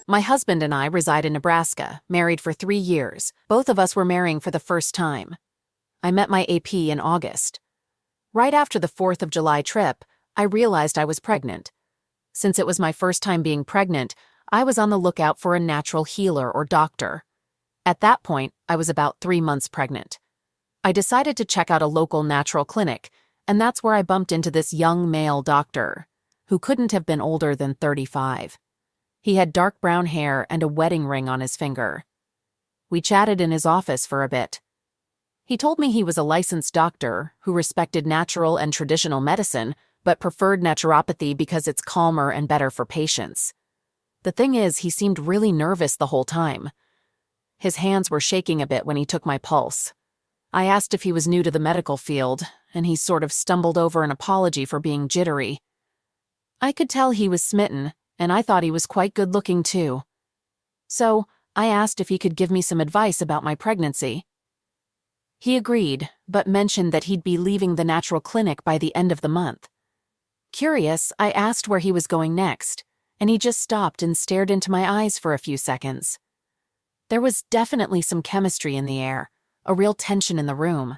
My husband and I reside in Nebraska, married for 3 years. Both of us were marrying for the first time. I met my AP in August. Right after the 4th of July trip, I realized I was pregnant. Since it was my first time being pregnant, I was on the lookout for a natural healer or doctor. At that point, I was about 3 months pregnant. I decided to check out a local natural clinic, and that's where I bumped into this young male doctor, who couldn't have been older than 35. He had dark brown hair and a wedding ring on his finger. We chatted in his office for a bit. He told me he was a licensed doctor who respected natural and traditional medicine, but preferred naturopathy because it's calmer and better for patients. The thing is, he seemed really nervous the whole time. His hands were shaking a bit when he took my pulse. I asked if he was new to the medical field, and he sort of stumbled over an apology for being jittery. I could tell he was smitten, and I thought he was quite good-looking too. So, I asked if he could give me some advice about my pregnancy. He agreed, but mentioned that he'd be leaving the natural clinic by the end of the month. Curious, I asked where he was going next, and he just stopped and stared into my eyes for a few seconds. There was definitely some chemistry in the air, a real tension in the room.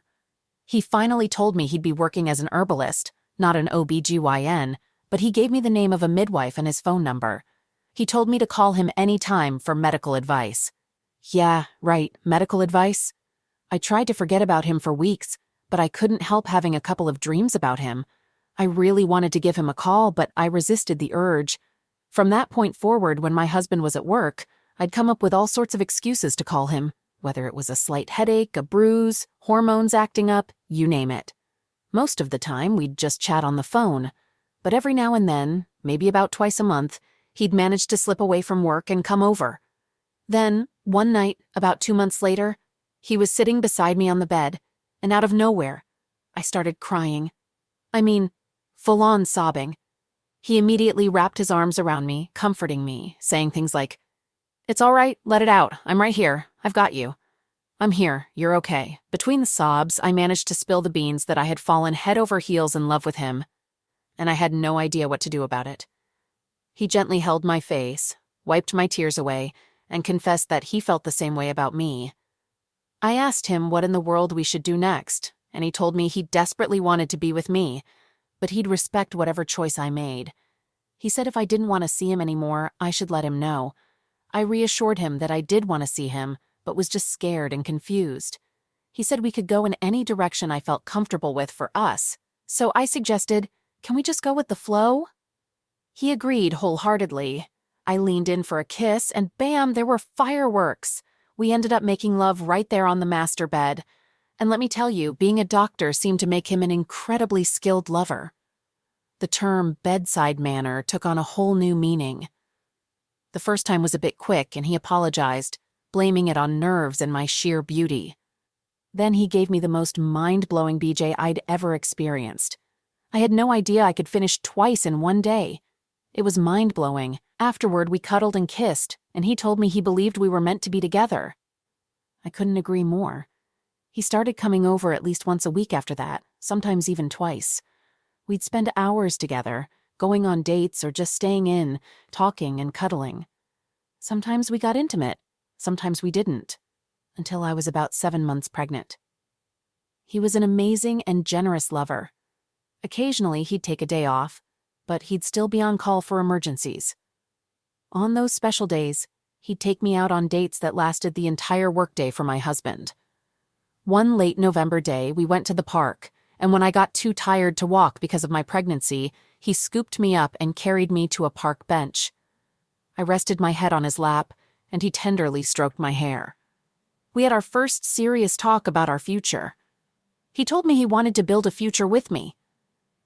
He finally told me he'd be working as an herbalist, not an OBGYN, but he gave me the name of a midwife and his phone number. He told me to call him any time for medical advice. Yeah, right, medical advice. I tried to forget about him for weeks, but I couldn't help having a couple of dreams about him. I really wanted to give him a call, but I resisted the urge. From that point forward, when my husband was at work, I'd come up with all sorts of excuses to call him, whether it was a slight headache, a bruise, hormones acting up, you name it. Most of the time, we'd just chat on the phone. But every now and then, maybe about twice a month, he'd manage to slip away from work and come over. Then, one night, about 2 months later, he was sitting beside me on the bed, and out of nowhere, I started crying. I mean, full-on sobbing. He immediately wrapped his arms around me, comforting me, saying things like, "It's all right, let it out, I'm right here, I've got you. I'm here, you're okay." Between the sobs, I managed to spill the beans that I had fallen head over heels in love with him, and I had no idea what to do about it. He gently held my face, wiped my tears away, and confessed that he felt the same way about me. I asked him what in the world we should do next, and he told me he desperately wanted to be with me, but he'd respect whatever choice I made. He said if I didn't want to see him anymore, I should let him know. I reassured him that I did want to see him, but was just scared and confused. He said we could go in any direction I felt comfortable with for us, so I suggested, "Can we just go with the flow?" He agreed wholeheartedly. I leaned in for a kiss, and bam, there were fireworks. We ended up making love right there on the master bed. And let me tell you, being a doctor seemed to make him an incredibly skilled lover. The term bedside manner took on a whole new meaning. The first time was a bit quick, and he apologized, blaming it on nerves and my sheer beauty. Then he gave me the most mind-blowing BJ I'd ever experienced. I had no idea I could finish twice in one day. It was mind-blowing. Afterward, we cuddled and kissed, and he told me he believed we were meant to be together. I couldn't agree more. He started coming over at least once a week after that, sometimes even twice. We'd spend hours together, going on dates or just staying in, talking and cuddling. Sometimes we got intimate, sometimes we didn't, until I was about 7 months pregnant. He was an amazing and generous lover. Occasionally, he'd take a day off, but he'd still be on call for emergencies. On those special days, he'd take me out on dates that lasted the entire workday for my husband. One late November day, we went to the park, and when I got too tired to walk because of my pregnancy, he scooped me up and carried me to a park bench. I rested my head on his lap, and he tenderly stroked my hair. We had our first serious talk about our future. He told me he wanted to build a future with me.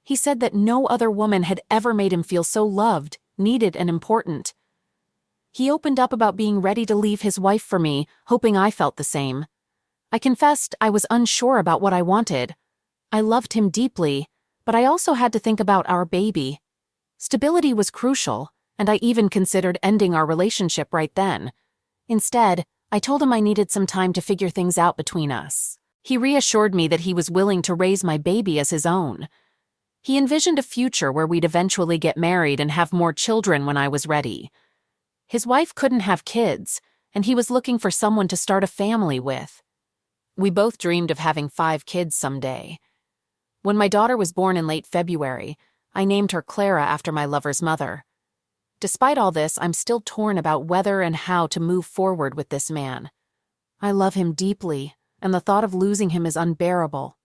He said that no other woman had ever made him feel so loved, needed, and important. He opened up about being ready to leave his wife for me, hoping I felt the same. I confessed I was unsure about what I wanted. I loved him deeply, but I also had to think about our baby. Stability was crucial, and I even considered ending our relationship right then. Instead, I told him I needed some time to figure things out between us. He reassured me that he was willing to raise my baby as his own. He envisioned a future where we'd eventually get married and have more children when I was ready. His wife couldn't have kids, and he was looking for someone to start a family with. We both dreamed of having 5 kids someday. When my daughter was born in late February, I named her Clara after my lover's mother. Despite all this, I'm still torn about whether and how to move forward with this man. I love him deeply, and the thought of losing him is unbearable.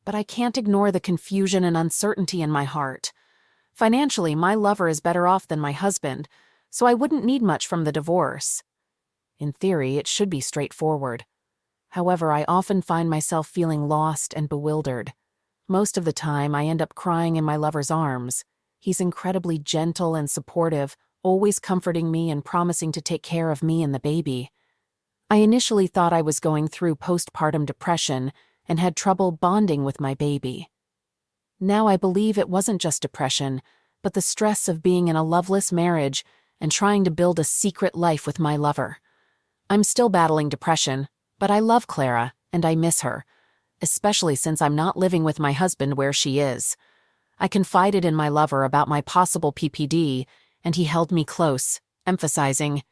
But I can't ignore the confusion and uncertainty in my heart. Financially, my lover is better off than my husband, so I wouldn't need much from the divorce. In theory, it should be straightforward. However, I often find myself feeling lost and bewildered. Most of the time, I end up crying in my lover's arms. He's incredibly gentle and supportive, always comforting me and promising to take care of me and the baby. I initially thought I was going through postpartum depression and had trouble bonding with my baby. Now I believe it wasn't just depression, but the stress of being in a loveless marriage and trying to build a secret life with my lover. I'm still battling depression, but I love Clara and I miss her, especially since I'm not living with my husband where she is. I confided in my lover about my possible PPD, and he held me close, emphasizing,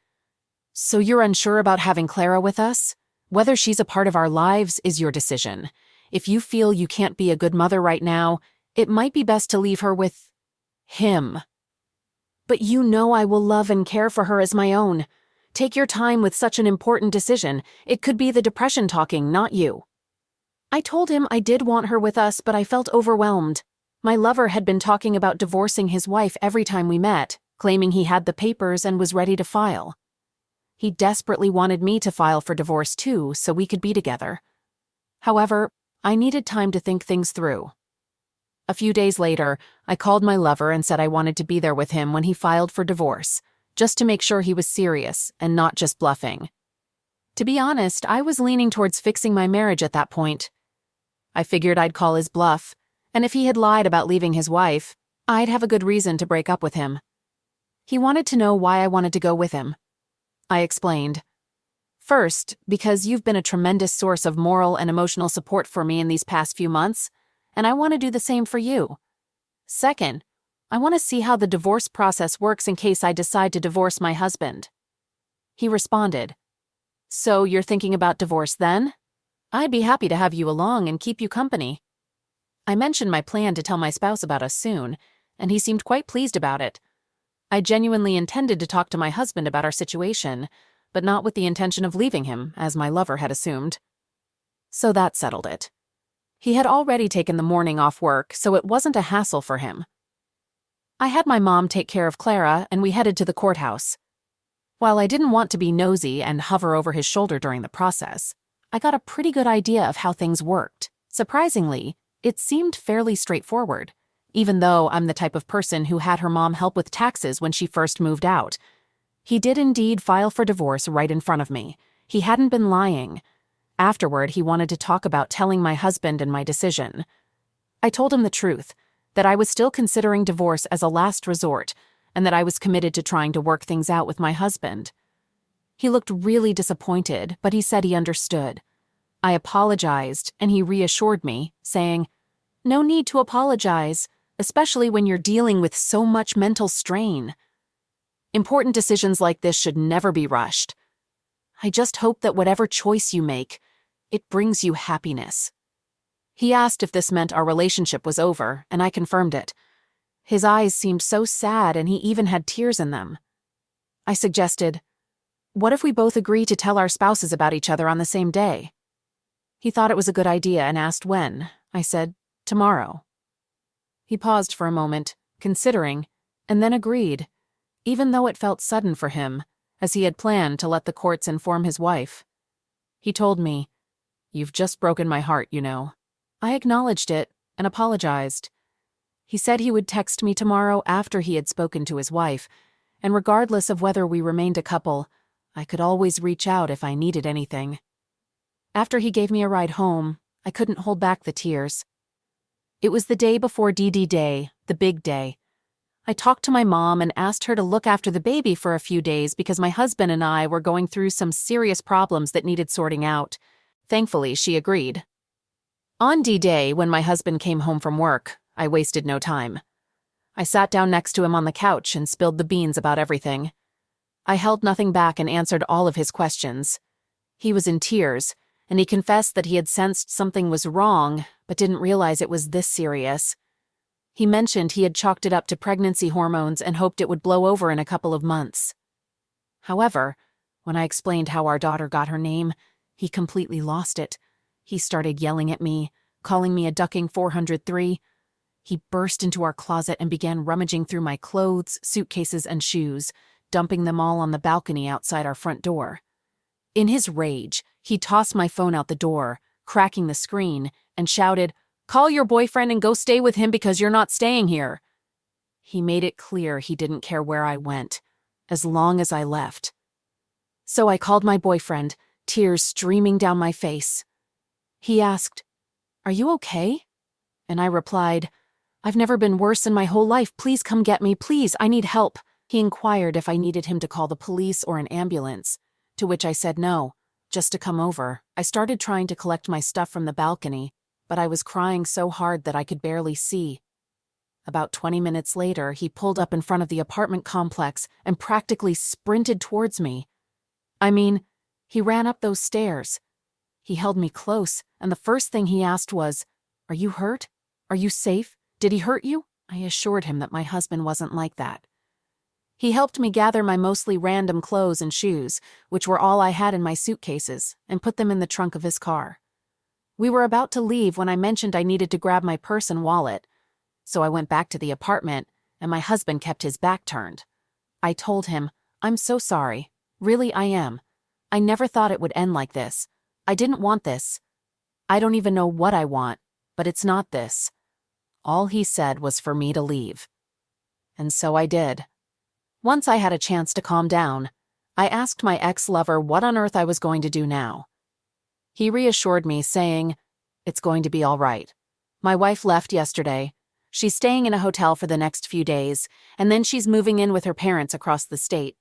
"So you're unsure about having Clara with us? Whether she's a part of our lives is your decision. If you feel you can't be a good mother right now, it might be best to leave her with him. But you know I will love and care for her as my own. Take your time with such an important decision. It could be the depression talking, not you." I told him I did want her with us, but I felt overwhelmed. My lover had been talking about divorcing his wife every time we met, claiming he had the papers and was ready to file. He desperately wanted me to file for divorce too, so we could be together. However, I needed time to think things through. A few days later, I called my lover and said I wanted to be there with him when he filed for divorce, just to make sure he was serious and not just bluffing. To be honest, I was leaning towards fixing my marriage at that point. I figured I'd call his bluff, and if he had lied about leaving his wife, I'd have a good reason to break up with him. He wanted to know why I wanted to go with him. I explained. First, because you've been a tremendous source of moral and emotional support for me in these past few months, and I want to do the same for you. Second, I want to see how the divorce process works in case I decide to divorce my husband. He responded, "So you're thinking about divorce then? I'd be happy to have you along and keep you company." I mentioned my plan to tell my spouse about us soon, and he seemed quite pleased about it. I genuinely intended to talk to my husband about our situation, but not with the intention of leaving him, as my lover had assumed. So that settled it. He had already taken the morning off work, so it wasn't a hassle for him. I had my mom take care of Clara, and we headed to the courthouse. While I didn't want to be nosy and hover over his shoulder during the process, I got a pretty good idea of how things worked. Surprisingly, it seemed fairly straightforward, even though I'm the type of person who had her mom help with taxes when she first moved out. He did indeed file for divorce right in front of me. He hadn't been lying. Afterward, he wanted to talk about telling my husband and my decision. I told him the truth, that I was still considering divorce as a last resort, and that I was committed to trying to work things out with my husband. He looked really disappointed, but he said he understood. I apologized, and he reassured me, saying, "No need to apologize, especially when you're dealing with so much mental strain. Important decisions like this should never be rushed. I just hope that whatever choice you make, it brings you happiness." He asked if this meant our relationship was over, and I confirmed it. His eyes seemed so sad, and he even had tears in them. I suggested, "What if we both agree to tell our spouses about each other on the same day?" He thought it was a good idea and asked when. I said, "Tomorrow." He paused for a moment, considering, and then agreed, even though it felt sudden for him, as he had planned to let the courts inform his wife. He told me, "You've just broken my heart, you know." I acknowledged it and apologized. He said he would text me tomorrow after he had spoken to his wife, and regardless of whether we remained a couple, I could always reach out if I needed anything. After he gave me a ride home, I couldn't hold back the tears. It was the day before DD Day, the big day. I talked to my mom and asked her to look after the baby for a few days because my husband and I were going through some serious problems that needed sorting out. Thankfully, she agreed. On D-Day, when my husband came home from work, I wasted no time. I sat down next to him on the couch and spilled the beans about everything. I held nothing back and answered all of his questions. He was in tears, and he confessed that he had sensed something was wrong, but didn't realize it was this serious. He mentioned he had chalked it up to pregnancy hormones and hoped it would blow over in a couple of months. However, when I explained how our daughter got her name, he completely lost it. He started yelling at me, calling me a ducking 403. He burst into our closet and began rummaging through my clothes, suitcases, and shoes, dumping them all on the balcony outside our front door. In his rage, he tossed my phone out the door, cracking the screen, and shouted, "Call your boyfriend and go stay with him because you're not staying here." He made it clear he didn't care where I went, as long as I left. So I called my boyfriend, tears streaming down my face. He asked, "Are you okay?" And I replied, "I've never been worse in my whole life. Please come get me. Please, I need help." He inquired if I needed him to call the police or an ambulance, to which I said no, just to come over. I started trying to collect my stuff from the balcony, but I was crying so hard that I could barely see. About 20 minutes later, he pulled up in front of the apartment complex and practically sprinted towards me. I mean, he ran up those stairs. He held me close, and the first thing he asked was, "Are you hurt? Are you safe? Did he hurt you?" I assured him that my husband wasn't like that. He helped me gather my mostly random clothes and shoes, which were all I had in my suitcases, and put them in the trunk of his car. We were about to leave when I mentioned I needed to grab my purse and wallet, so I went back to the apartment, and my husband kept his back turned. I told him, "I'm so sorry. Really, I am. I never thought it would end like this. I didn't want this. I don't even know what I want, but it's not this." All he said was for me to leave. And so I did. Once I had a chance to calm down, I asked my ex-lover what on earth I was going to do now. He reassured me, saying, "It's going to be all right. My wife left yesterday. She's staying in a hotel for the next few days, and then she's moving in with her parents across the state."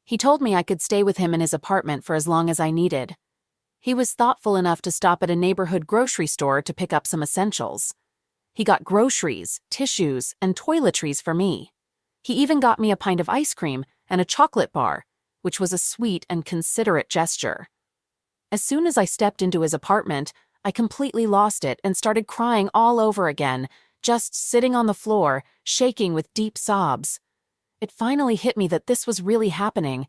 He told me I could stay with him in his apartment for as long as I needed. He was thoughtful enough to stop at a neighborhood grocery store to pick up some essentials. He got groceries, tissues, and toiletries for me. He even got me a pint of ice cream and a chocolate bar, which was a sweet and considerate gesture. As soon as I stepped into his apartment, I completely lost it and started crying all over again, just sitting on the floor, shaking with deep sobs. It finally hit me that this was really happening.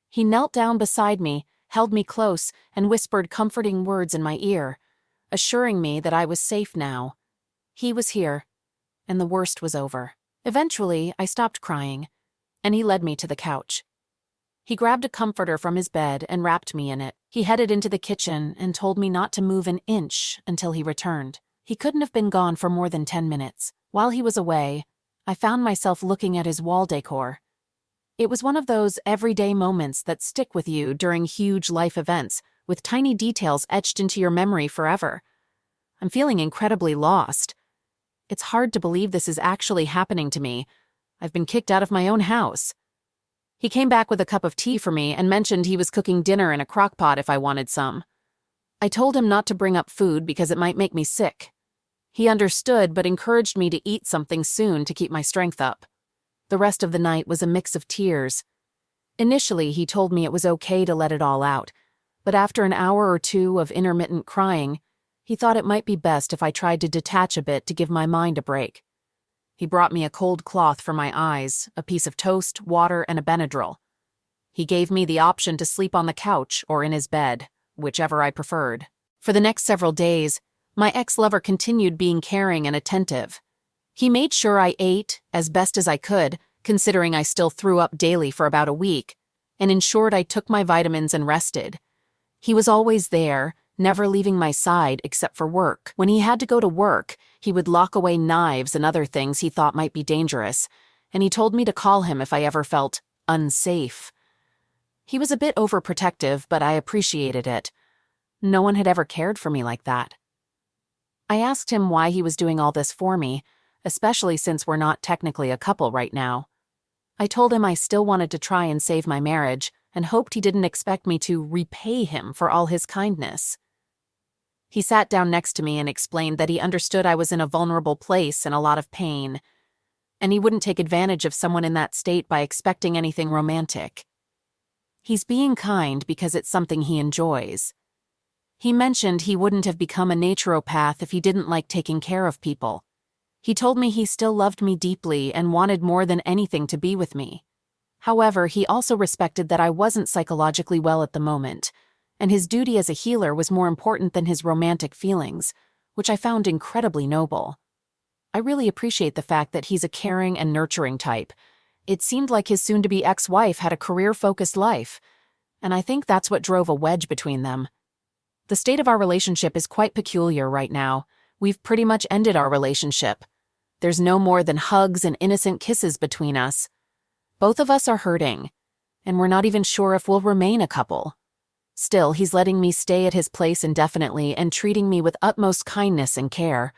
He knelt down beside me, held me close, and whispered comforting words in my ear, assuring me that I was safe now. He was here, and the worst was over. Eventually, I stopped crying, and he led me to the couch. He grabbed a comforter from his bed and wrapped me in it. He headed into the kitchen and told me not to move an inch until he returned. He couldn't have been gone for more than 10 minutes. While he was away, I found myself looking at his wall decor. It was one of those everyday moments that stick with you during huge life events, with tiny details etched into your memory forever. I'm feeling incredibly lost. It's hard to believe this is actually happening to me. I've been kicked out of my own house. He came back with a cup of tea for me and mentioned he was cooking dinner in a crock pot if I wanted some. I told him not to bring up food because it might make me sick. He understood but encouraged me to eat something soon to keep my strength up. The rest of the night was a mix of tears. Initially, he told me it was okay to let it all out, but after an hour or two of intermittent crying, he thought it might be best if I tried to detach a bit to give my mind a break. He brought me a cold cloth for my eyes, a piece of toast, water, and a Benadryl. He gave me the option to sleep on the couch or in his bed, whichever I preferred. For the next several days, my ex-lover continued being caring and attentive. He made sure I ate as best as I could, considering I still threw up daily for about a week, and ensured I took my vitamins and rested. He was always there, never leaving my side except for work. When he had to go to work, he would lock away knives and other things he thought might be dangerous, and he told me to call him if I ever felt unsafe. He was a bit overprotective, but I appreciated it. No one had ever cared for me like that. I asked him why he was doing all this for me, especially since we're not technically a couple right now. I told him I still wanted to try and save my marriage and hoped he didn't expect me to repay him for all his kindness. He sat down next to me and explained that he understood I was in a vulnerable place and a lot of pain. and he wouldn't take advantage of someone in that state by expecting anything romantic. He's being kind because it's something he enjoys. He mentioned he wouldn't have become a naturopath if he didn't like taking care of people. He told me he still loved me deeply and wanted more than anything to be with me. However, he also respected that I wasn't psychologically well at the moment, and his duty as a healer was more important than his romantic feelings, which I found incredibly noble. I really appreciate the fact that he's a caring and nurturing type. It seemed like his soon-to-be ex-wife had a career-focused life, and I think that's what drove a wedge between them. The state of our relationship is quite peculiar right now. We've pretty much ended our relationship. There's no more than hugs and innocent kisses between us. Both of us are hurting, and we're not even sure if we'll remain a couple. Still, he's letting me stay at his place indefinitely and treating me with utmost kindness and care.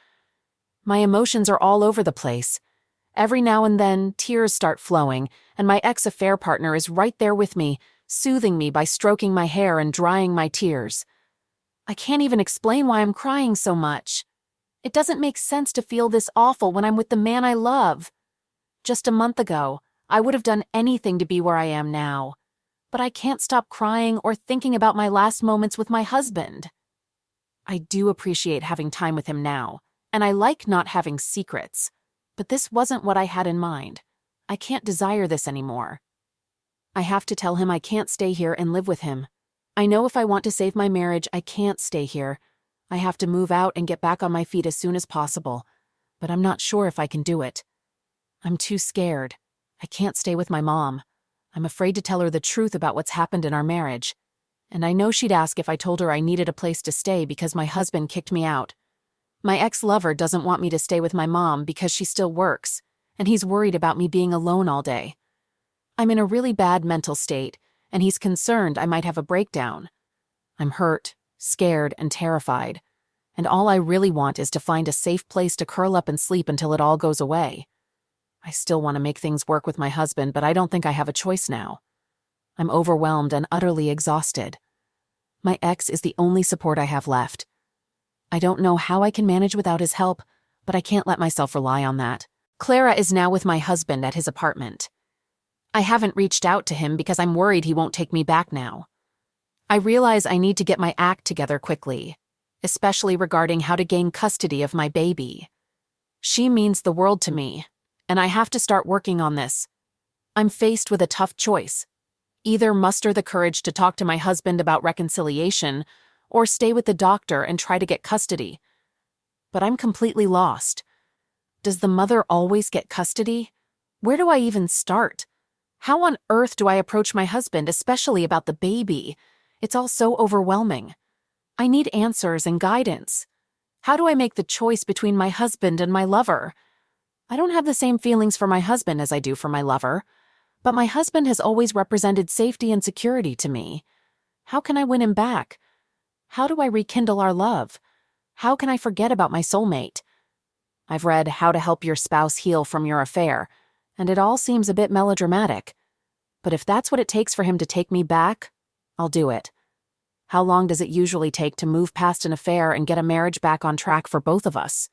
My emotions are all over the place. Every now and then, tears start flowing, and my ex-affair partner is right there with me, soothing me by stroking my hair and drying my tears. I can't even explain why I'm crying so much. It doesn't make sense to feel this awful when I'm with the man I love. Just a month ago, I would have done anything to be where I am now. But I can't stop crying or thinking about my last moments with my husband. I do appreciate having time with him now, and I like not having secrets. But this wasn't what I had in mind. I can't desire this anymore. I have to tell him I can't stay here and live with him. I know if I want to save my marriage, I can't stay here. I have to move out and get back on my feet as soon as possible. But I'm not sure if I can do it. I'm too scared. I can't stay with my mom. I'm afraid to tell her the truth about what's happened in our marriage. And I know she'd ask if I told her I needed a place to stay because my husband kicked me out. My ex-lover doesn't want me to stay with my mom because she still works, and he's worried about me being alone all day. I'm in a really bad mental state, and he's concerned I might have a breakdown. I'm hurt, scared, and terrified, and all I really want is to find a safe place to curl up and sleep until it all goes away. I still want to make things work with my husband, but I don't think I have a choice now. I'm overwhelmed and utterly exhausted. My ex is the only support I have left. I don't know how I can manage without his help, but I can't let myself rely on that. Clara is now with my husband at his apartment. I haven't reached out to him because I'm worried he won't take me back now. I realize I need to get my act together quickly, especially regarding how to gain custody of my baby. She means the world to me, and I have to start working on this. I'm faced with a tough choice. Either muster the courage to talk to my husband about reconciliation, or stay with the doctor and try to get custody. But I'm completely lost. Does the mother always get custody? Where do I even start? How on earth do I approach my husband, especially about the baby? It's all so overwhelming. I need answers and guidance. How do I make the choice between my husband and my lover? I don't have the same feelings for my husband as I do for my lover, but my husband has always represented safety and security to me. How can I win him back? How do I rekindle our love? How can I forget about my soulmate? I've read How to Help Your Spouse Heal from Your Affair, and it all seems a bit melodramatic. But if that's what it takes for him to take me back, I'll do it. How long does it usually take to move past an affair and get a marriage back on track for both of us?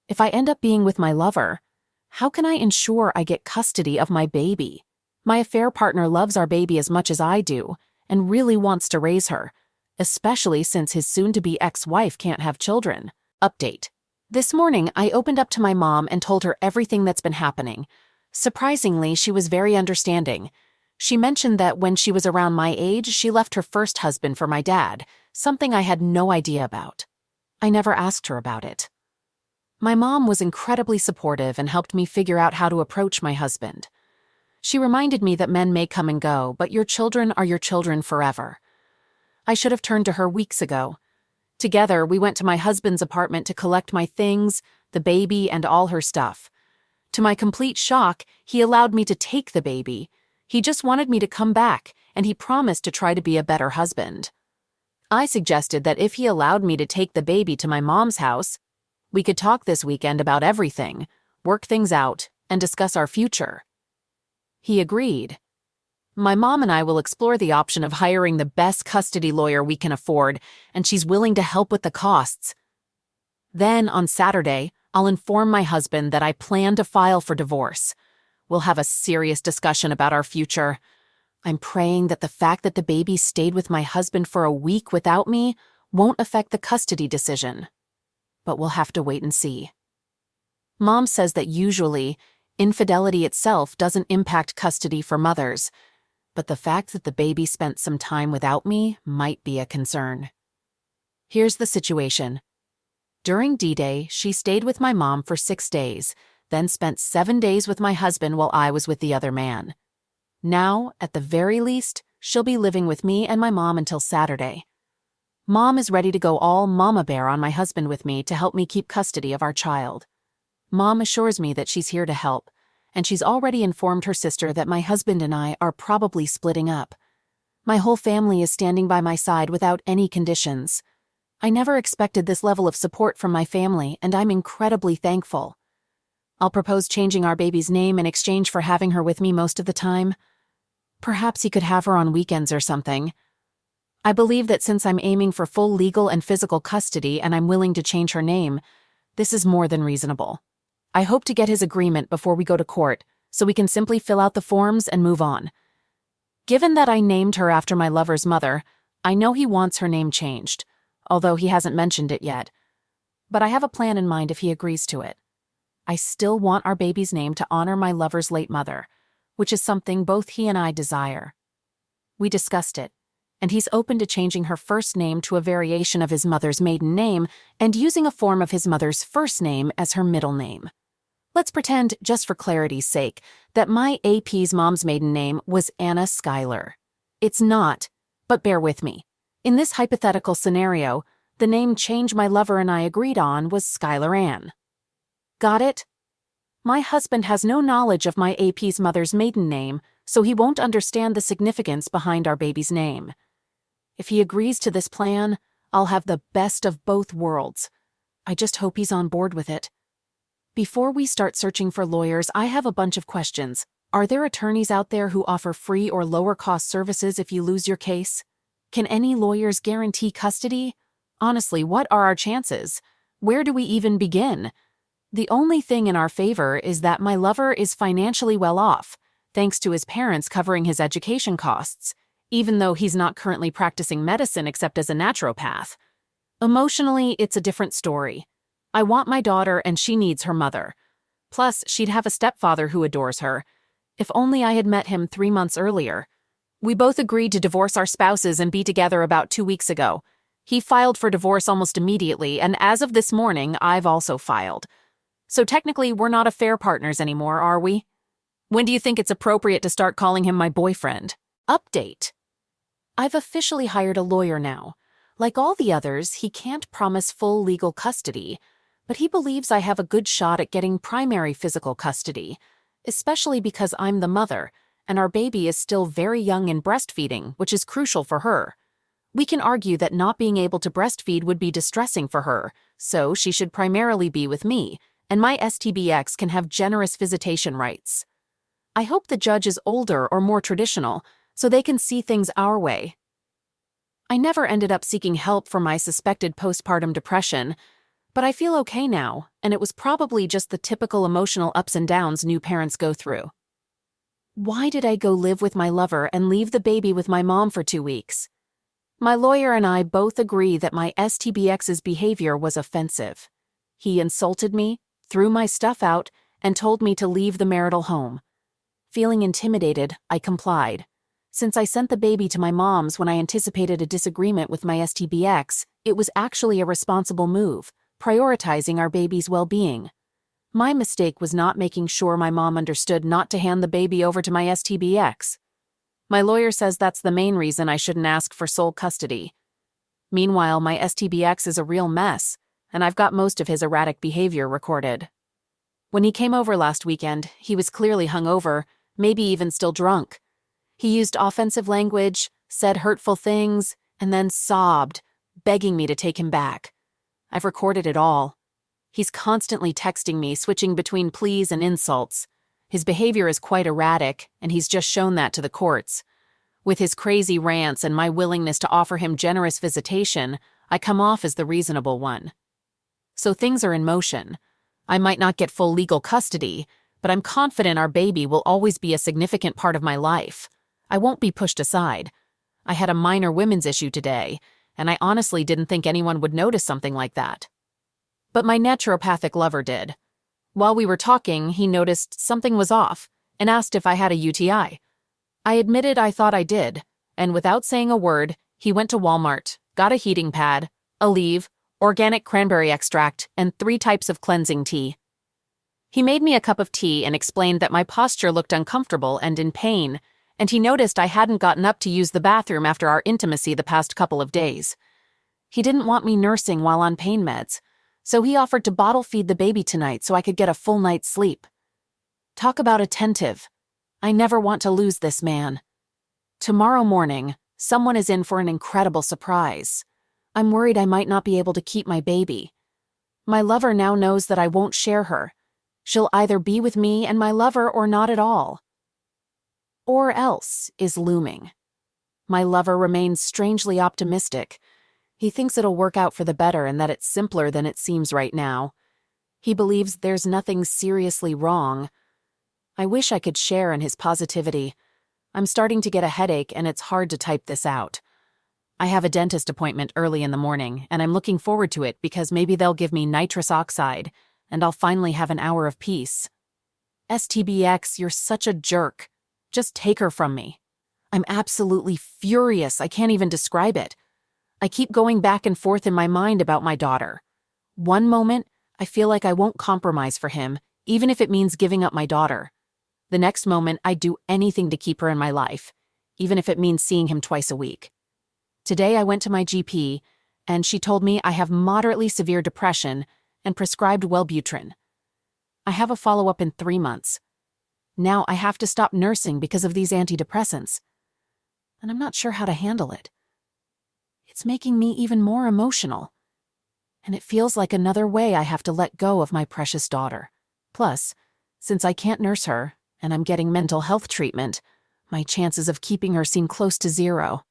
If I end up being with my lover, how can I ensure I get custody of my baby? My affair partner loves our baby as much as I do and really wants to raise her, especially since his soon-to-be ex-wife can't have children. Update. This morning, I opened up to my mom and told her everything that's been happening. Surprisingly, she was very understanding. She mentioned that when she was around my age, she left her first husband for my dad, something I had no idea about. I never asked her about it. My mom was incredibly supportive and helped me figure out how to approach my husband. She reminded me that men may come and go, but your children are your children forever. I should have turned to her weeks ago. Together, we went to my husband's apartment to collect my things, the baby, and all her stuff. To my complete shock, he allowed me to take the baby. He just wanted me to come back, and he promised to try to be a better husband. I suggested that if he allowed me to take the baby to my mom's house, we could talk this weekend about everything, work things out, and discuss our future. He agreed. My mom and I will explore the option of hiring the best custody lawyer we can afford, and she's willing to help with the costs. Then, on Saturday, I'll inform my husband that I plan to file for divorce. We'll have a serious discussion about our future. I'm praying that the fact that the baby stayed with my husband for a week without me won't affect the custody decision. But we'll have to wait and see. Mom says that usually, infidelity itself doesn't impact custody for mothers, but the fact that the baby spent some time without me might be a concern. Here's the situation. During D-Day, she stayed with my mom for 6 days, then spent 7 days with my husband while I was with the other man. Now, at the very least, she'll be living with me and my mom until Saturday. Mom is ready to go all mama bear on my husband with me to help me keep custody of our child. Mom assures me that she's here to help, and she's already informed her sister that my husband and I are probably splitting up. My whole family is standing by my side without any conditions. I never expected this level of support from my family, and I'm incredibly thankful. I'll propose changing our baby's name in exchange for having her with me most of the time. Perhaps he could have her on weekends or something. I believe that since I'm aiming for full legal and physical custody and I'm willing to change her name, this is more than reasonable. I hope to get his agreement before we go to court, so we can simply fill out the forms and move on. Given that I named her after my lover's mother, I know he wants her name changed, although he hasn't mentioned it yet. But I have a plan in mind if he agrees to it. I still want our baby's name to honor my lover's late mother, which is something both he and I desire. We discussed it, and he's open to changing her first name to a variation of his mother's maiden name and using a form of his mother's first name as her middle name. Let's pretend, just for clarity's sake, that my AP's mom's maiden name was Anna Schuyler. It's not, but bear with me. In this hypothetical scenario, the name change my lover and I agreed on was Schuyler Ann. Got it? My husband has no knowledge of my AP's mother's maiden name, so he won't understand the significance behind our baby's name. If he agrees to this plan, I'll have the best of both worlds. I just hope he's on board with it. Before we start searching for lawyers, I have a bunch of questions. Are there attorneys out there who offer free or lower-cost services if you lose your case? Can any lawyers guarantee custody? Honestly, what are our chances? Where do we even begin? The only thing in our favor is that my lover is financially well off, thanks to his parents covering his education costs, even though he's not currently practicing medicine except as a naturopath. Emotionally, it's a different story. I want my daughter and she needs her mother. Plus, she'd have a stepfather who adores her. If only I had met him 3 months earlier. We both agreed to divorce our spouses and be together about 2 weeks ago. He filed for divorce almost immediately, and as of this morning, I've also filed. So technically, we're not affair partners anymore, are we? When do you think it's appropriate to start calling him my boyfriend? Update. I've officially hired a lawyer now. Like all the others, he can't promise full legal custody, but he believes I have a good shot at getting primary physical custody, especially because I'm the mother, and our baby is still very young in breastfeeding, which is crucial for her. We can argue that not being able to breastfeed would be distressing for her, so she should primarily be with me, and my STBX can have generous visitation rights. I hope the judge is older or more traditional, so they can see things our way. I never ended up seeking help for my suspected postpartum depression, but I feel okay now, and it was probably just the typical emotional ups and downs new parents go through. Why did I go live with my lover and leave the baby with my mom for 2 weeks? My lawyer and I both agree that my STBX's behavior was offensive. He insulted me, threw my stuff out, and told me to leave the marital home. Feeling intimidated, I complied. Since I sent the baby to my mom's when I anticipated a disagreement with my STBX, it was actually a responsible move, prioritizing our baby's well-being. My mistake was not making sure my mom understood not to hand the baby over to my STBX. My lawyer says that's the main reason I shouldn't ask for sole custody. Meanwhile, my STBX is a real mess, and I've got most of his erratic behavior recorded. When he came over last weekend, he was clearly hungover, maybe even still drunk. He used offensive language, said hurtful things, and then sobbed, begging me to take him back. I've recorded it all. He's constantly texting me, switching between pleas and insults. His behavior is quite erratic, and he's just shown that to the courts. With his crazy rants and my willingness to offer him generous visitation, I come off as the reasonable one. So things are in motion. I might not get full legal custody, but I'm confident our baby will always be a significant part of my life. I won't be pushed aside. I had a minor women's issue today, and I honestly didn't think anyone would notice something like that. But my naturopathic lover did. While we were talking, he noticed something was off and asked if I had a UTI. I admitted I thought I did, and without saying a word, he went to Walmart, got a heating pad, Aleve, organic cranberry extract, and 3 types of cleansing tea. He made me a cup of tea and explained that my posture looked uncomfortable and in pain, and he noticed I hadn't gotten up to use the bathroom after our intimacy the past couple of days. He didn't want me nursing while on pain meds, so he offered to bottle feed the baby tonight so I could get a full night's sleep. Talk about attentive. I never want to lose this man. Tomorrow morning, someone is in for an incredible surprise. I'm worried I might not be able to keep my baby. My lover now knows that I won't share her. She'll either be with me and my lover or not at all. Or else is looming. My lover remains strangely optimistic. He thinks it'll work out for the better and that it's simpler than it seems right now. He believes there's nothing seriously wrong. I wish I could share in his positivity. I'm starting to get a headache and it's hard to type this out. I have a dentist appointment early in the morning, and I'm looking forward to it because maybe they'll give me nitrous oxide, and I'll finally have an hour of peace. STBX, you're such a jerk. Just take her from me. I'm absolutely furious. I can't even describe it. I keep going back and forth in my mind about my daughter. One moment, I feel like I won't compromise for him, even if it means giving up my daughter. The next moment, I'd do anything to keep her in my life, even if it means seeing him twice a week. Today I went to my GP, and she told me I have moderately severe depression and prescribed Wellbutrin. I have a follow-up in 3 months. Now I have to stop nursing because of these antidepressants, and I'm not sure how to handle it. It's making me even more emotional, and it feels like another way I have to let go of my precious daughter. Plus, since I can't nurse her, and I'm getting mental health treatment, my chances of keeping her seem close to 0.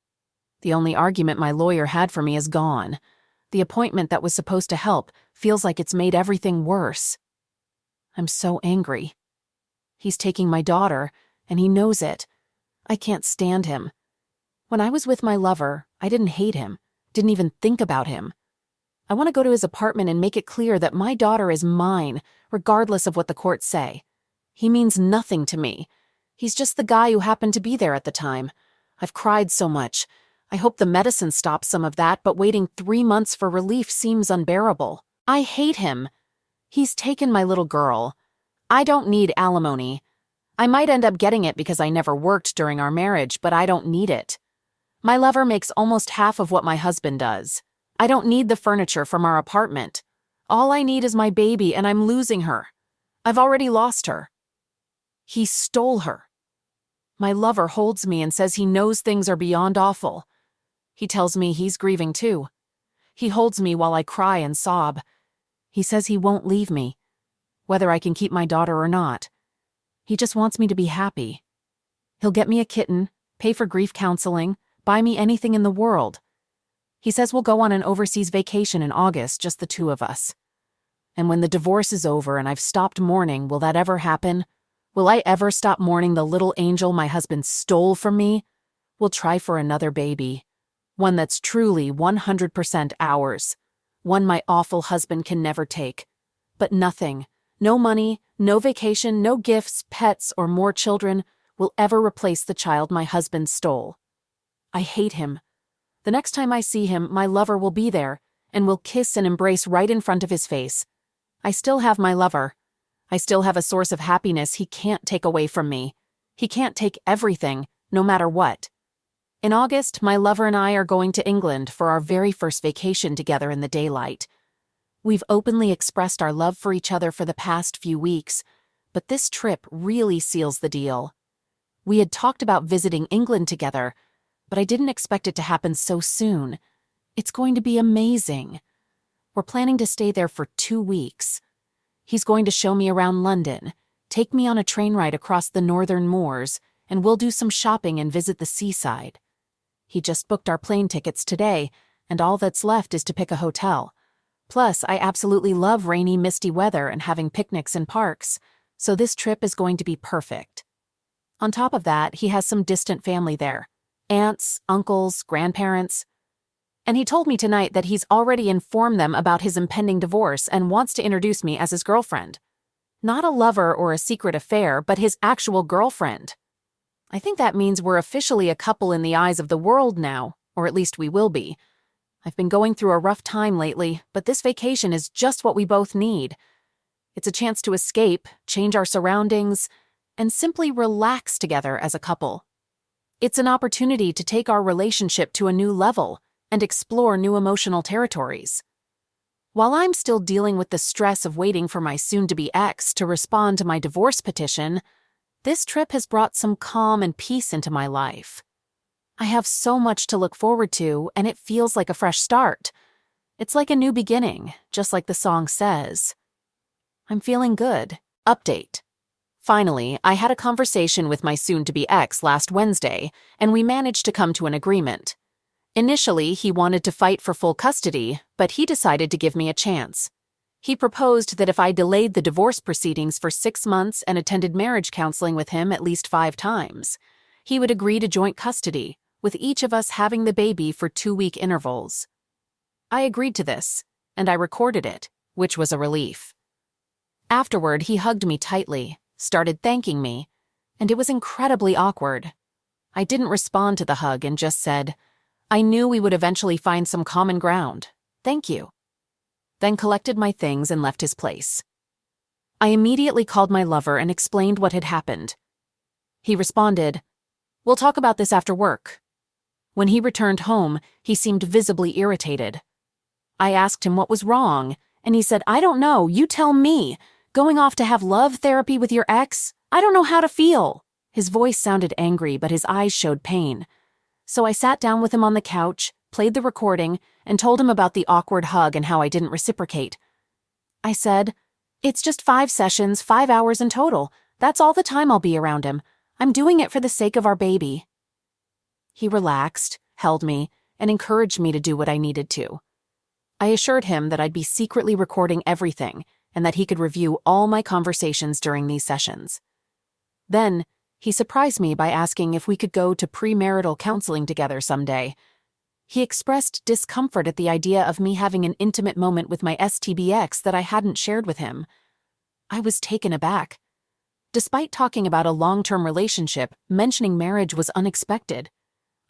The only argument my lawyer had for me is gone. The appointment that was supposed to help feels like it's made everything worse. I'm so angry. He's taking my daughter, and he knows it. I can't stand him. When I was with my lover, I didn't hate him, didn't even think about him. I want to go to his apartment and make it clear that my daughter is mine, regardless of what the courts say. He means nothing to me. He's just the guy who happened to be there at the time. I've cried so much. I hope the medicine stops some of that, but waiting 3 months for relief seems unbearable. I hate him. He's taken my little girl. I don't need alimony. I might end up getting it because I never worked during our marriage, but I don't need it. My lover makes almost half of what my husband does. I don't need the furniture from our apartment. All I need is my baby, and I'm losing her. I've already lost her. He stole her. My lover holds me and says he knows things are beyond awful. He tells me he's grieving too. He holds me while I cry and sob. He says he won't leave me, whether I can keep my daughter or not. He just wants me to be happy. He'll get me a kitten, pay for grief counseling, buy me anything in the world. He says we'll go on an overseas vacation in August, just the 2 of us. And when the divorce is over and I've stopped mourning, will that ever happen? Will I ever stop mourning the little angel my husband stole from me? We'll try for another baby. One that's truly 100% ours. One my awful husband can never take. But nothing, no money, no vacation, no gifts, pets, or more children will ever replace the child my husband stole. I hate him. The next time I see him, my lover will be there, and will kiss and embrace right in front of his face. I still have my lover. I still have a source of happiness he can't take away from me. He can't take everything, no matter what. In August, my lover and I are going to England for our very first vacation together in the daylight. We've openly expressed our love for each other for the past few weeks, but this trip really seals the deal. We had talked about visiting England together, but I didn't expect it to happen so soon. It's going to be amazing. We're planning to stay there for 2 weeks. He's going to show me around London, take me on a train ride across the northern moors, and we'll do some shopping and visit the seaside. He just booked our plane tickets today, and all that's left is to pick a hotel. Plus, I absolutely love rainy, misty weather and having picnics in parks, so this trip is going to be perfect. On top of that, he has some distant family there. Aunts, uncles, grandparents. And he told me tonight that he's already informed them about his impending divorce and wants to introduce me as his girlfriend. Not a lover or a secret affair, but his actual girlfriend. I think that means we're officially a couple in the eyes of the world now, or at least we will be. I've been going through a rough time lately, but this vacation is just what we both need. It's a chance to escape, change our surroundings, and simply relax together as a couple. It's an opportunity to take our relationship to a new level and explore new emotional territories. While I'm still dealing with the stress of waiting for my soon-to-be ex to respond to my divorce petition, this trip has brought some calm and peace into my life. I have so much to look forward to, and it feels like a fresh start. It's like a new beginning, just like the song says. I'm feeling good. Update. Finally, I had a conversation with my soon-to-be ex last Wednesday, and we managed to come to an agreement. Initially, he wanted to fight for full custody, but he decided to give me a chance. He proposed that if I delayed the divorce proceedings for 6 months and attended marriage counseling with him at least 5 times, he would agree to joint custody, with each of us having the baby for 2-week intervals. I agreed to this, and I recorded it, which was a relief. Afterward, he hugged me tightly, started thanking me, and it was incredibly awkward. I didn't respond to the hug and just said, "I knew we would eventually find some common ground. Thank you." Then collected my things and left his place. I immediately called my lover and explained what had happened. He responded, "We'll talk about this after work." When he returned home, he seemed visibly irritated. I asked him what was wrong, and he said, "I don't know, you tell me. Going off to have love therapy with your ex? I don't know how to feel." His voice sounded angry, but his eyes showed pain. So I sat down with him on the couch, played the recording, and told him about the awkward hug and how I didn't reciprocate. I said, "It's just 5 sessions, 5 hours in total. That's all the time I'll be around him. I'm doing it for the sake of our baby." He relaxed, held me, and encouraged me to do what I needed to. I assured him that I'd be secretly recording everything and that he could review all my conversations during these sessions. Then, he surprised me by asking if we could go to premarital counseling together someday. He expressed discomfort at the idea of me having an intimate moment with my STBX that I hadn't shared with him. I was taken aback. Despite talking about a long-term relationship, mentioning marriage was unexpected.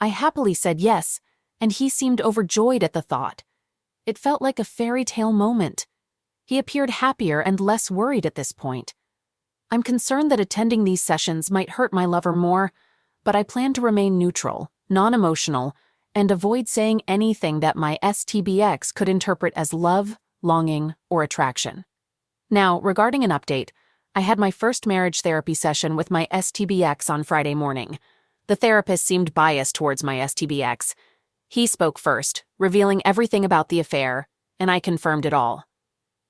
I happily said yes, and he seemed overjoyed at the thought. It felt like a fairy tale moment. He appeared happier and less worried at this point. I'm concerned that attending these sessions might hurt my lover more, but I plan to remain neutral, non-emotional, and avoid saying anything that my STBX could interpret as love, longing, or attraction. Now, regarding an update, I had my first marriage therapy session with my STBX on Friday morning. The therapist seemed biased towards my STBX. He spoke first, revealing everything about the affair, and I confirmed it all.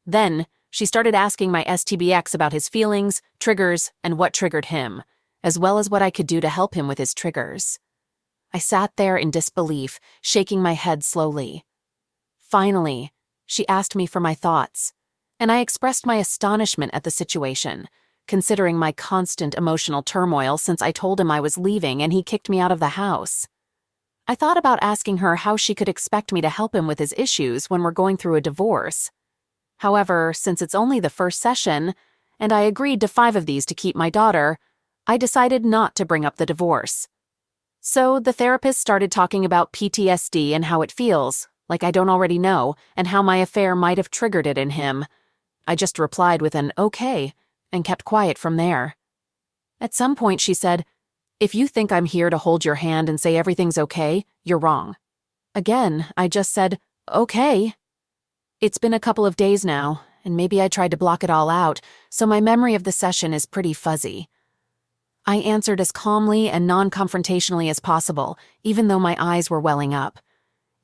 Then, she started asking my STBX about his feelings, triggers, and what triggered him, as well as what I could do to help him with his triggers. I sat there in disbelief, shaking my head slowly. Finally, she asked me for my thoughts, and I expressed my astonishment at the situation, considering my constant emotional turmoil since I told him I was leaving and he kicked me out of the house. I thought about asking her how she could expect me to help him with his issues when we're going through a divorce. However, since it's only the first session, and I agreed to 5 of these to keep my daughter, I decided not to bring up the divorce. So the therapist started talking about PTSD and how it feels, like I don't already know, and how my affair might have triggered it in him. I just replied with an okay, and kept quiet from there. At some point she said, "If you think I'm here to hold your hand and say everything's okay, you're wrong." Again, I just said, "Okay." It's been a couple of days now, and maybe I tried to block it all out, so my memory of the session is pretty fuzzy. I answered as calmly and non-confrontationally as possible, even though my eyes were welling up.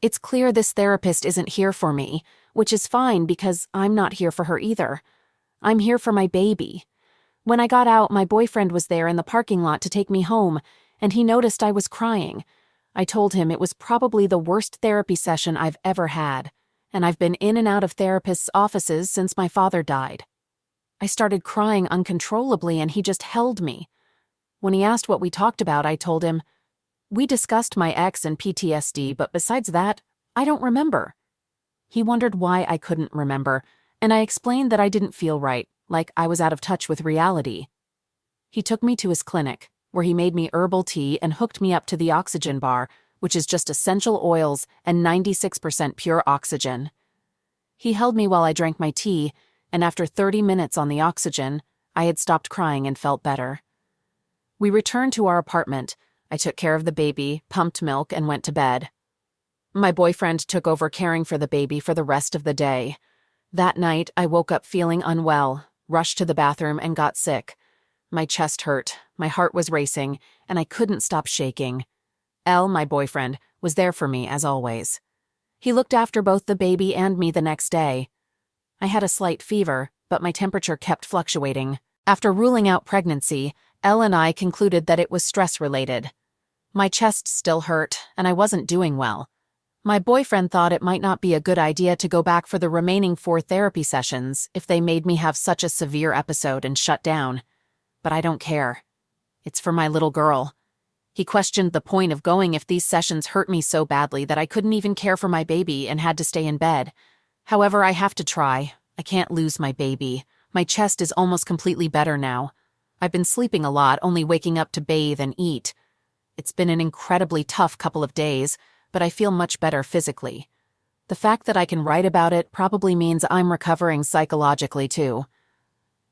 It's clear this therapist isn't here for me, which is fine because I'm not here for her either. I'm here for my baby. When I got out, my boyfriend was there in the parking lot to take me home, and he noticed I was crying. I told him it was probably the worst therapy session I've ever had, and I've been in and out of therapists' offices since my father died. I started crying uncontrollably and he just held me. When he asked what we talked about, I told him, "We discussed my ex and PTSD, but besides that, I don't remember." He wondered why I couldn't remember, and I explained that I didn't feel right, like I was out of touch with reality. He took me to his clinic, where he made me herbal tea and hooked me up to the oxygen bar, which is just essential oils and 96% pure oxygen. He held me while I drank my tea, and after 30 minutes on the oxygen, I had stopped crying and felt better. We returned to our apartment. I took care of the baby, pumped milk, and went to bed. My boyfriend took over caring for the baby for the rest of the day. That night, I woke up feeling unwell, rushed to the bathroom, and got sick. My chest hurt, my heart was racing, and I couldn't stop shaking. My boyfriend, was there for me as always. He looked after both the baby and me the next day. I had a slight fever, but my temperature kept fluctuating. After ruling out pregnancy, and I concluded that it was stress-related. My chest still hurt, and I wasn't doing well. My boyfriend thought it might not be a good idea to go back for the remaining 4 therapy sessions if they made me have such a severe episode and shut down. But I don't care. It's for my little girl. He questioned the point of going if these sessions hurt me so badly that I couldn't even care for my baby and had to stay in bed. However, I have to try. I can't lose my baby. My chest is almost completely better now. I've been sleeping a lot, only waking up to bathe and eat. It's been an incredibly tough couple of days, but I feel much better physically. The fact that I can write about it probably means I'm recovering psychologically too.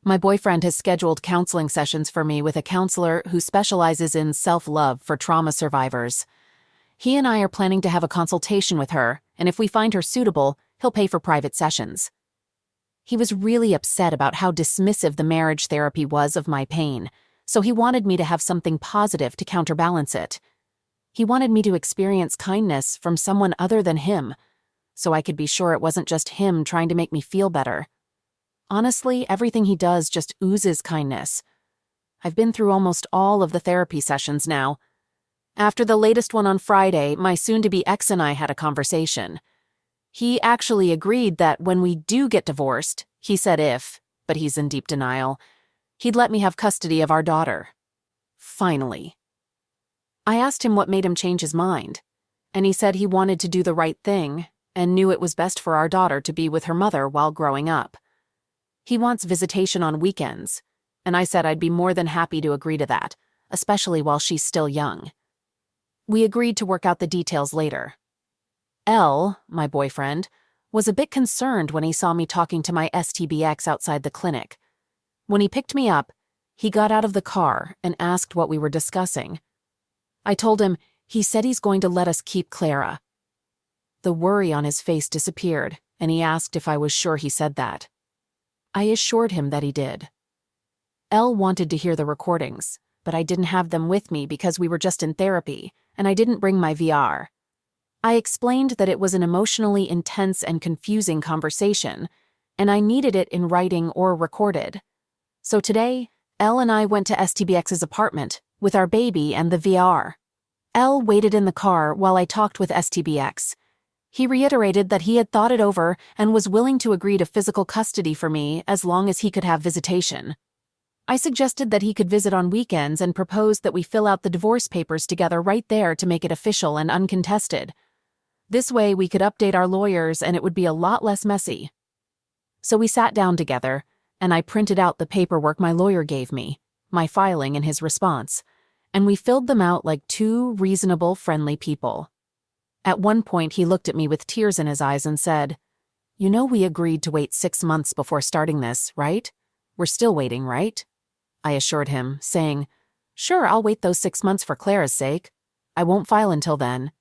My boyfriend has scheduled counseling sessions for me with a counselor who specializes in self-love for trauma survivors. He and I are planning to have a consultation with her, and if we find her suitable, he'll pay for private sessions. He was really upset about how dismissive the marriage therapy was of my pain, so he wanted me to have something positive to counterbalance it. He wanted me to experience kindness from someone other than him, so I could be sure it wasn't just him trying to make me feel better. Honestly, everything he does just oozes kindness. I've been through almost all of the therapy sessions now. After the latest one on Friday, my soon-to-be ex and I had a conversation. He actually agreed that when we do get divorced, he said if, but he's in deep denial, he'd let me have custody of our daughter. Finally. I asked him what made him change his mind, and he said he wanted to do the right thing and knew it was best for our daughter to be with her mother while growing up. He wants visitation on weekends, and I said I'd be more than happy to agree to that, especially while she's still young. We agreed to work out the details later. My boyfriend, was a bit concerned when he saw me talking to my STBX outside the clinic. When he picked me up, he got out of the car and asked what we were discussing. I told him he said he's going to let us keep Clara. The worry on his face disappeared, and he asked if I was sure he said that. I assured him that he did. Wanted to hear the recordings, but I didn't have them with me because we were just in therapy, and I didn't bring my VR. I explained that it was an emotionally intense and confusing conversation, and I needed it in writing or recorded. So today, and I went to STBX's apartment with our baby and the VR. Waited in the car while I talked with STBX. He reiterated that he had thought it over and was willing to agree to physical custody for me as long as he could have visitation. I suggested that he could visit on weekends and proposed that we fill out the divorce papers together right there to make it official and uncontested. This way we could update our lawyers and it would be a lot less messy. So we sat down together, and I printed out the paperwork my lawyer gave me, my filing and his response, and we filled them out like 2 reasonable, friendly people. At one point, he looked at me with tears in his eyes and said, "You know we agreed to wait 6 months before starting this, right? We're still waiting, right?" I assured him, saying, "Sure, I'll wait those 6 months for Clara's sake. I won't file until then."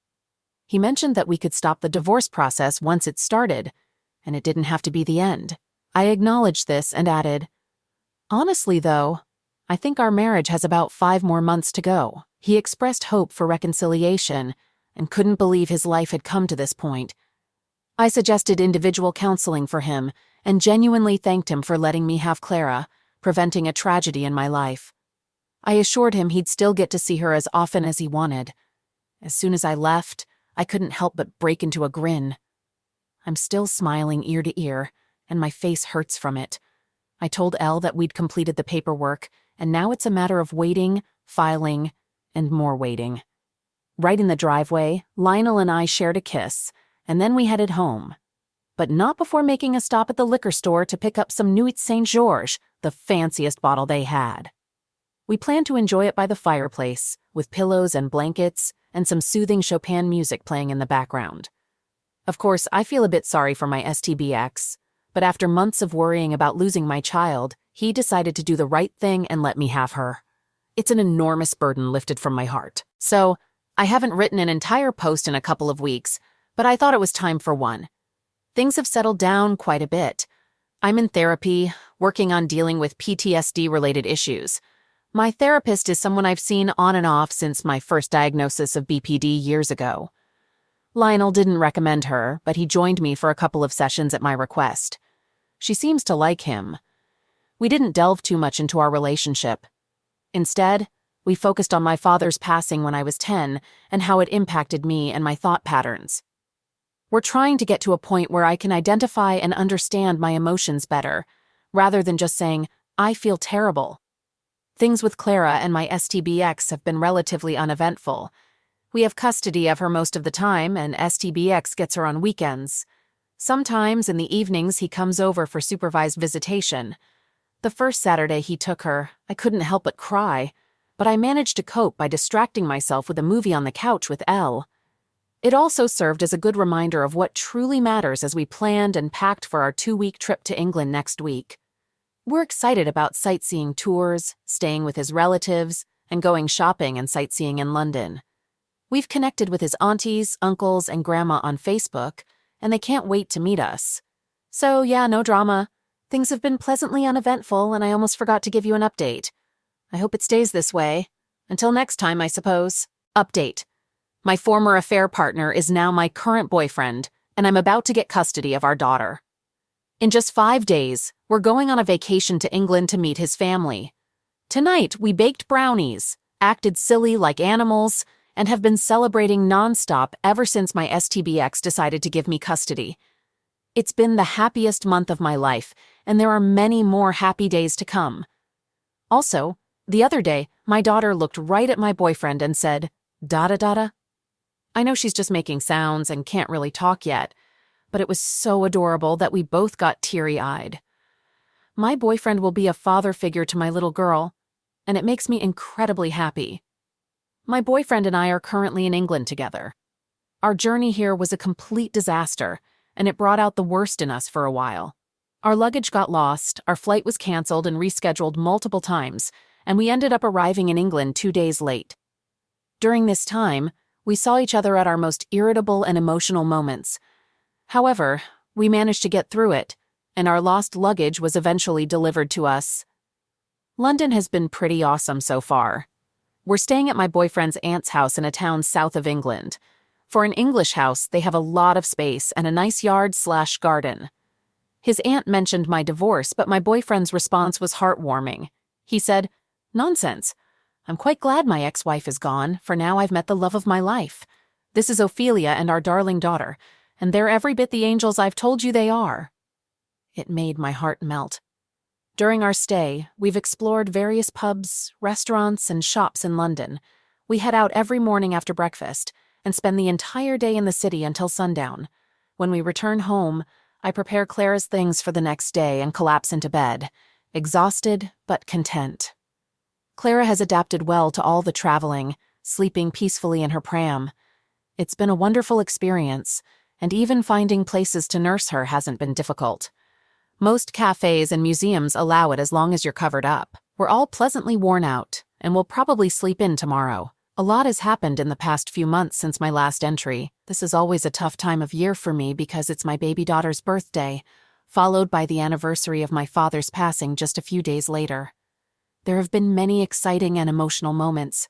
He mentioned that we could stop the divorce process once it started, and it didn't have to be the end. I acknowledged this and added, "Honestly, though, I think our marriage has about 5 more months to go." He expressed hope for reconciliation and couldn't believe his life had come to this point. I suggested individual counseling for him and genuinely thanked him for letting me have Clara, preventing a tragedy in my life. I assured him he'd still get to see her as often as he wanted. As soon as I left, I couldn't help but break into a grin. I'm still smiling ear to ear, and my face hurts from it. I told Elle that we'd completed the paperwork, and now it's a matter of waiting, filing, and more waiting. Right in the driveway, Lionel and I shared a kiss, and then we headed home. But not before making a stop at the liquor store to pick up some Nuit Saint Georges, the fanciest bottle they had. We planned to enjoy it by the fireplace, with pillows and blankets, and some soothing Chopin music playing in the background. Of course, I feel a bit sorry for my STBX, but after months of worrying about losing my child, he decided to do the right thing and let me have her. It's an enormous burden lifted from my heart. So, I haven't written an entire post in a couple of weeks, but I thought it was time for one. Things have settled down quite a bit. I'm in therapy, working on dealing with PTSD-related issues. My therapist is someone I've seen on and off since my first diagnosis of BPD years ago. Lionel didn't recommend her, but he joined me for a couple of sessions at my request. She seems to like him. We didn't delve too much into our relationship. Instead, we focused on my father's passing when I was 10 and how it impacted me and my thought patterns. We're trying to get to a point where I can identify and understand my emotions better, rather than just saying, I feel terrible. Things with Clara and my STBX have been relatively uneventful. We have custody of her most of the time, and STBX gets her on weekends. Sometimes in the evenings he comes over for supervised visitation. The first Saturday he took her, I couldn't help but cry, but I managed to cope by distracting myself with a movie on the couch with Elle. It also served as a good reminder of what truly matters as we planned and packed for our 2-week trip to England next week. We're excited about sightseeing tours, staying with his relatives, and going shopping and sightseeing in London. We've connected with his aunties, uncles, and grandma on Facebook, and they can't wait to meet us. So yeah, no drama. Things have been pleasantly uneventful, and I almost forgot to give you an update. I hope it stays this way. Until next time, I suppose. Update. My former affair partner is now my current boyfriend, and I'm about to get custody of our daughter. In just 5 days, we're going on a vacation to England to meet his family. Tonight, we baked brownies, acted silly like animals, and have been celebrating nonstop ever since my STBX decided to give me custody. It's been the happiest month of my life, and there are many more happy days to come. Also, the other day, my daughter looked right at my boyfriend and said, "Dada dada." I know she's just making sounds and can't really talk yet, but it was so adorable that we both got teary-eyed. My boyfriend will be a father figure to my little girl, and it makes me incredibly happy. My boyfriend and I are currently in England together. Our journey here was a complete disaster, and it brought out the worst in us for a while. Our luggage got lost, our flight was canceled and rescheduled multiple times, and we ended up arriving in England 2 days late. During this time, we saw each other at our most irritable and emotional moments. However, we managed to get through it, and our lost luggage was eventually delivered to us. London has been pretty awesome so far. We're staying at my boyfriend's aunt's house in a town south of England. For an English house, they have a lot of space and a nice yard/garden. His aunt mentioned my divorce, but my boyfriend's response was heartwarming. He said, "Nonsense. I'm quite glad my ex-wife is gone, for now I've met the love of my life. This is Ophelia and our darling daughter, and they're every bit the angels I've told you they are." It made my heart melt. During our stay, we've explored various pubs, restaurants, and shops in London. We head out every morning after breakfast and spend the entire day in the city until sundown. When we return home, I prepare Clara's things for the next day and collapse into bed, exhausted but content. Clara has adapted well to all the traveling, sleeping peacefully in her pram. It's been a wonderful experience, and even finding places to nurse her hasn't been difficult. Most cafes and museums allow it as long as you're covered up. We're all pleasantly worn out, and we'll probably sleep in tomorrow. A lot has happened in the past few months since my last entry. This is always a tough time of year for me because it's my baby daughter's birthday, followed by the anniversary of my father's passing just a few days later. There have been many exciting and emotional moments.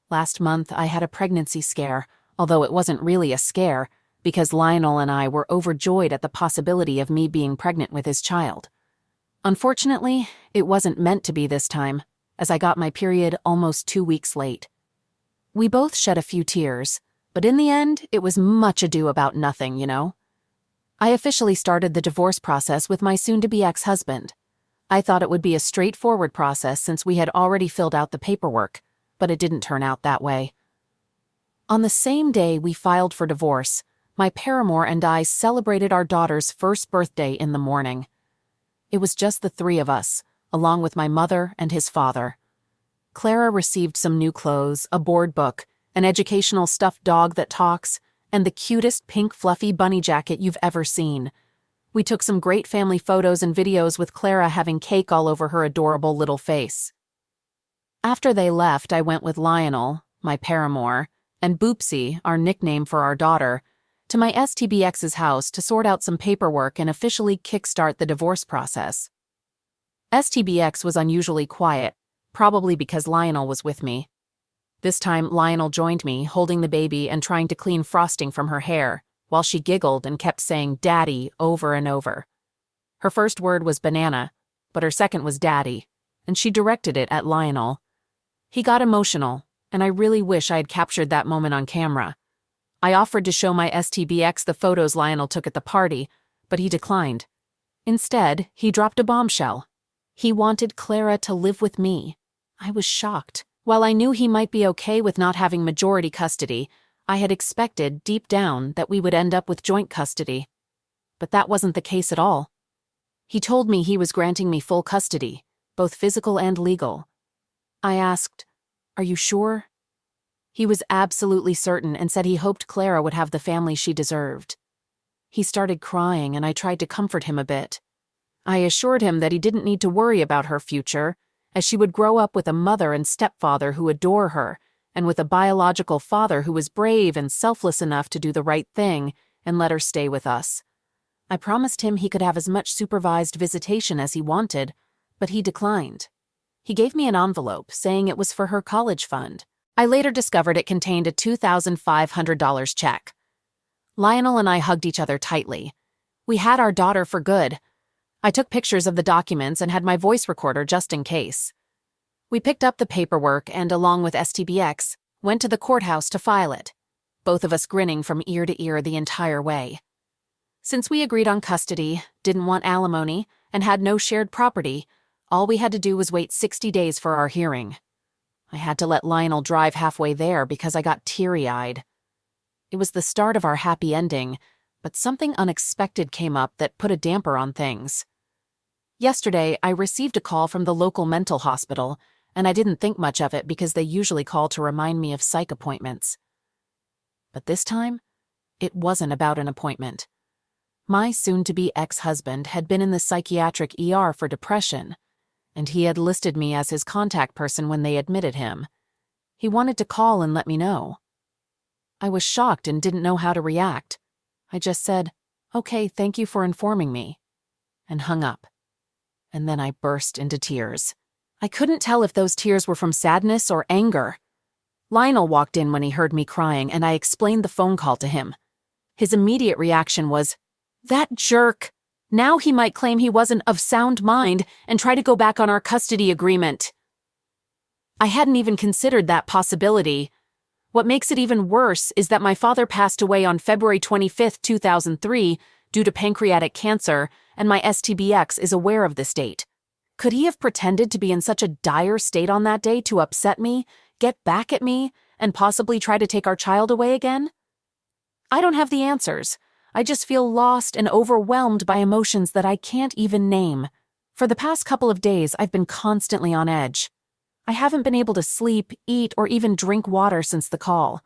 Last month, I had a pregnancy scare, although it wasn't really a scare, because Lionel and I were overjoyed at the possibility of me being pregnant with his child. Unfortunately, it wasn't meant to be this time, as I got my period almost 2 weeks late. We both shed a few tears, but in the end, it was much ado about nothing, you know? I officially started the divorce process with my soon-to-be ex-husband. I thought it would be a straightforward process since we had already filled out the paperwork, but it didn't turn out that way. On the same day we filed for divorce, my paramour and I celebrated our daughter's first birthday in the morning. It was just the three of us, along with my mother and his father. Clara received some new clothes, a board book, an educational stuffed dog that talks, and the cutest pink fluffy bunny jacket you've ever seen. We took some great family photos and videos with Clara having cake all over her adorable little face. After they left, I went with Lionel, my paramour, and Boopsie, our nickname for our daughter, to my STBX's house to sort out some paperwork and officially kickstart the divorce process. STBX was unusually quiet, probably because Lionel was with me. This time, Lionel joined me, holding the baby and trying to clean frosting from her hair, while she giggled and kept saying "Daddy" over and over. Her first word was banana, but her second was daddy, and she directed it at Lionel. He got emotional, and I really wish I had captured that moment on camera. I offered to show my STBX the photos Lionel took at the party, but he declined. Instead, he dropped a bombshell. He wanted Clara to live with me. I was shocked. While I knew he might be okay with not having majority custody, I had expected, deep down, that we would end up with joint custody. But that wasn't the case at all. He told me he was granting me full custody, both physical and legal. I asked, "Are you sure?" He was absolutely certain and said he hoped Clara would have the family she deserved. He started crying and I tried to comfort him a bit. I assured him that he didn't need to worry about her future, as she would grow up with a mother and stepfather who adore her, and with a biological father who was brave and selfless enough to do the right thing and let her stay with us. I promised him he could have as much supervised visitation as he wanted, but he declined. He gave me an envelope saying it was for her college fund. I later discovered it contained a $2,500 check. Lionel and I hugged each other tightly. We had our daughter for good. I took pictures of the documents and had my voice recorder just in case. We picked up the paperwork and, along with STBX, went to the courthouse to file it, both of us grinning from ear to ear the entire way. Since we agreed on custody, didn't want alimony, and had no shared property, all we had to do was wait 60 days for our hearing. I had to let Lionel drive halfway there because I got teary-eyed. It was the start of our happy ending, but something unexpected came up that put a damper on things. Yesterday, I received a call from the local mental hospital, and I didn't think much of it because they usually call to remind me of psych appointments. But this time, it wasn't about an appointment. My soon-to-be ex-husband had been in the psychiatric ER for depression, and he had listed me as his contact person when they admitted him. He wanted to call and let me know. I was shocked and didn't know how to react. I just said, "Okay, thank you for informing me," and hung up. And then I burst into tears. I couldn't tell if those tears were from sadness or anger. Lionel walked in when he heard me crying, and I explained the phone call to him. His immediate reaction was, "That jerk! Now he might claim he wasn't of sound mind and try to go back on our custody agreement." I hadn't even considered that possibility. What makes it even worse is that my father passed away on February 25, 2003, due to pancreatic cancer, and my STBX is aware of this date. Could he have pretended to be in such a dire state on that day to upset me, get back at me, and possibly try to take our child away again? I don't have the answers. I just feel lost and overwhelmed by emotions that I can't even name. For the past couple of days, I've been constantly on edge. I haven't been able to sleep, eat, or even drink water since the call.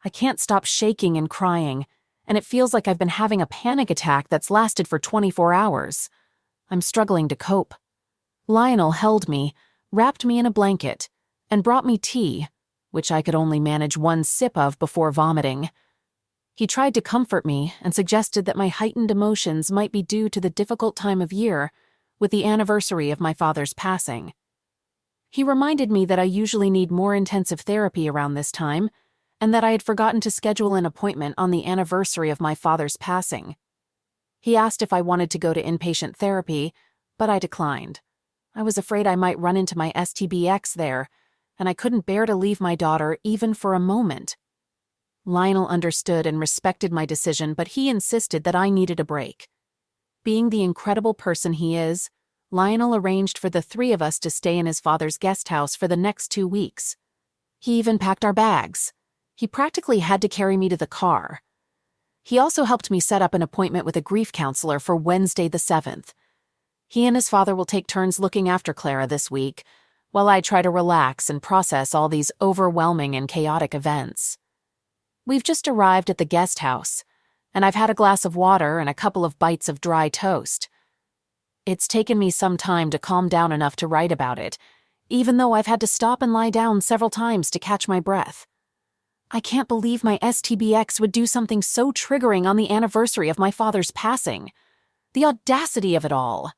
I can't stop shaking and crying, and it feels like I've been having a panic attack that's lasted for 24 hours. I'm struggling to cope. Lionel held me, wrapped me in a blanket, and brought me tea, which I could only manage one sip of before vomiting. He tried to comfort me and suggested that my heightened emotions might be due to the difficult time of year, with the anniversary of my father's passing. He reminded me that I usually need more intensive therapy around this time, and that I had forgotten to schedule an appointment on the anniversary of my father's passing. He asked if I wanted to go to inpatient therapy, but I declined. I was afraid I might run into my STBX there, and I couldn't bear to leave my daughter even for a moment. Lionel understood and respected my decision, but he insisted that I needed a break. Being the incredible person he is, Lionel arranged for the three of us to stay in his father's guest house for the next 2 weeks. He even packed our bags. He practically had to carry me to the car. He also helped me set up an appointment with a grief counselor for Wednesday the 7th. He and his father will take turns looking after Clara this week, while I try to relax and process all these overwhelming and chaotic events. We've just arrived at the guest house, and I've had a glass of water and a couple of bites of dry toast. It's taken me some time to calm down enough to write about it, even though I've had to stop and lie down several times to catch my breath. I can't believe my STBX would do something so triggering on the anniversary of my father's passing. The audacity of it all.